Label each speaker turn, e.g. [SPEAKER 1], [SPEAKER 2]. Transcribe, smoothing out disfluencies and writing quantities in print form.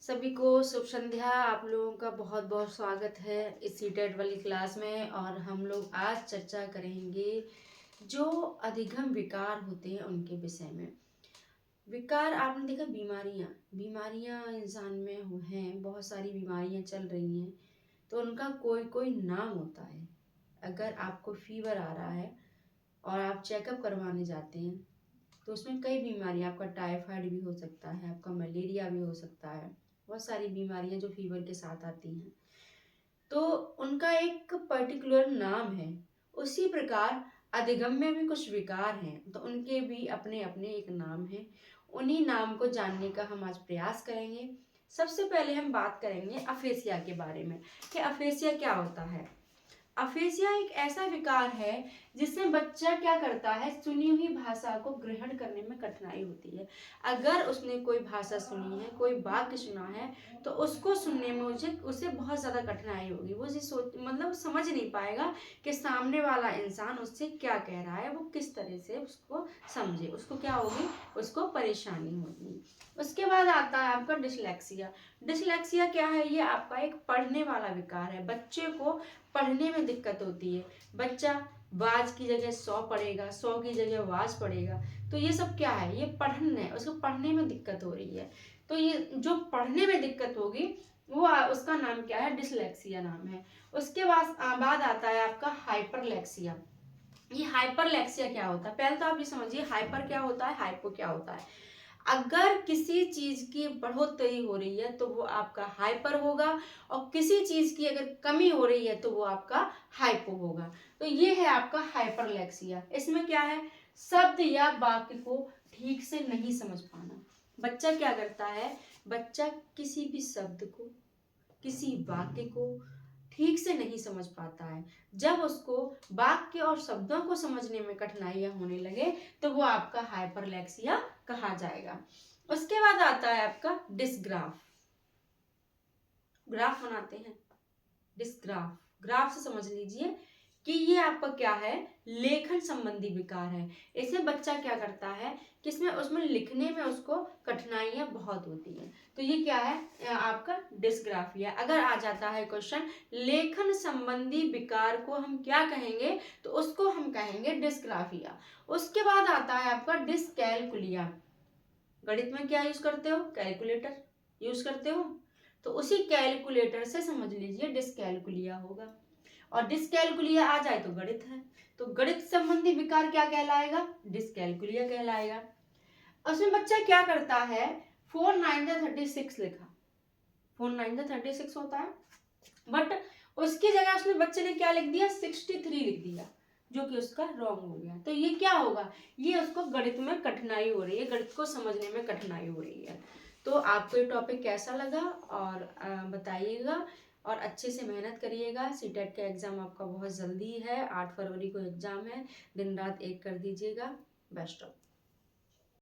[SPEAKER 1] सभी को शुभ संध्या। आप लोगों का बहुत बहुत स्वागत है इस सीटेट वाली क्लास में। और हम लोग आज चर्चा करेंगे जो अधिगम विकार होते हैं उनके विषय में। विकार आपने देखा, बीमारियां बीमारियां इंसान में हैं, बहुत सारी बीमारियां चल रही हैं, तो उनका कोई कोई नाम होता है। अगर आपको फीवर आ रहा है और आप चेकअप करवाने जाते हैं तो उसमें कई बीमारियां, आपका टाइफाइड भी हो सकता है, आपका मलेरिया भी हो सकता है, बहुत सारी बीमारियां जो फीवर के साथ आती हैं, तो उनका एक पर्टिकुलर नाम है। उसी प्रकार अधिगम में भी कुछ विकार हैं, तो उनके भी अपने अपने एक नाम है। उन्हीं नाम को जानने का हम आज प्रयास करेंगे। सबसे पहले हम बात करेंगे अफेसिया के बारे में कि अफेसिया क्या होता है। अफेसिया एक ऐसा विकार है जिसमें बच्चा क्या करता है, सुनी हुई भाषा को ग्रहण करने में कठिनाई होती है। अगर उसने कोई भाषा सुनी है, कोई वाक्य सुना है, तो उसको सुनने में उसे बहुत ज्यादा कठिनाई होगी। वो उसे मतलब समझ नहीं पाएगा कि सामने वाला इंसान उससे क्या कह रहा है, वो किस तरह से उसको समझे, उसको क्या होगी, उसको परेशानी होगी। उसके बाद आता है आपका डिसलेक्सिया। डिसलेक्सिया क्या है? ये आपका एक पढ़ने वाला विकार है। बच्चे को पढ़ने में दिक्कत होती है। बच्चा बाज की जगह सौ पढ़ेगा, सौ की जगह वाज पढ़ेगा। तो ये सब क्या है? ये पढ़न है, उसको पढ़ने में दिक्कत हो रही है। तो ये जो पढ़ने में दिक्कत होगी वो उसका नाम क्या है? डिसलेक्सिया नाम है। उसके बाद आता है आपका हाइपरलेक्सिया। ये हाइपरलेक्सिया क्या होता है? पहले तो आप ये समझिए हाइपर क्या होता है, हाइपो क्या होता है। अगर किसी चीज की बढ़ोतरी हो रही है तो वो आपका हाइपर होगा, और किसी चीज की अगर कमी हो रही है तो वो आपका हाइपो होगा। तो ये है आपका हाइपरलेक्सिया। इसमें क्या है? शब्द या वाक्य को ठीक से नहीं समझ पाना। बच्चा क्या करता है? बच्चा किसी भी शब्द को, किसी वाक्य को ठीक से नहीं समझ पाता है। जब उसको वाक्य और शब्दों को समझने में कठिनाइयां होने लगे तो वो आपका हाइपरलेक्सिया कहा जाएगा। उसके बाद आता है आपका डिसग्राफ। ग्राफ बनाते हैं, डिसग्राफ, ग्राफ से समझ लीजिए कि ये आपका क्या है? लेखन संबंधी विकार है। इसमें बच्चा क्या करता है कि इसमें उसमें लिखने में उसको कठिनाइयां बहुत होती हैं। तो ये क्या है? आपका डिसग्राफिया। अगर आ जाता है क्वेश्चन लेखन संबंधी विकार को हम क्या कहेंगे, तो उसको हम कहेंगे डिसग्राफिया। उसके बाद आता है आपका डिसकैलकुलिया। गणित में क्या यूज करते हो? कैलकुलेटर यूज करते हो, तो उसी कैलकुलेटर से समझ लीजिए डिसकैलकुलिया होगा। और डिसकैलकुलिया आ जाए तो गणित है, तो गणित संबंधी विकार क्या कहलाएगा? डिसकैलकुलिया कहलाएगा। उसमें बच्चा क्या करता है? 4 9 36 लिखा, 4 9 36 होता है, बट उसकी जगह उसने बच्चे ने क्या लिख दिया? 63 लिख दिया, जो कि उसका रॉन्ग हो गया। तो ये क्या होगा? ये उसको गणित में कठिनाई हो रही है, गणित को समझने में कठिनाई हो रही है। तो आपको ये टॉपिक कैसा लगा और बताइएगा, और अच्छे से मेहनत करिएगा। सीटेट का एग्जाम आपका बहुत जल्दी है, 8 फरवरी को एग्जाम है। दिन रात एक कर दीजिएगा। Best of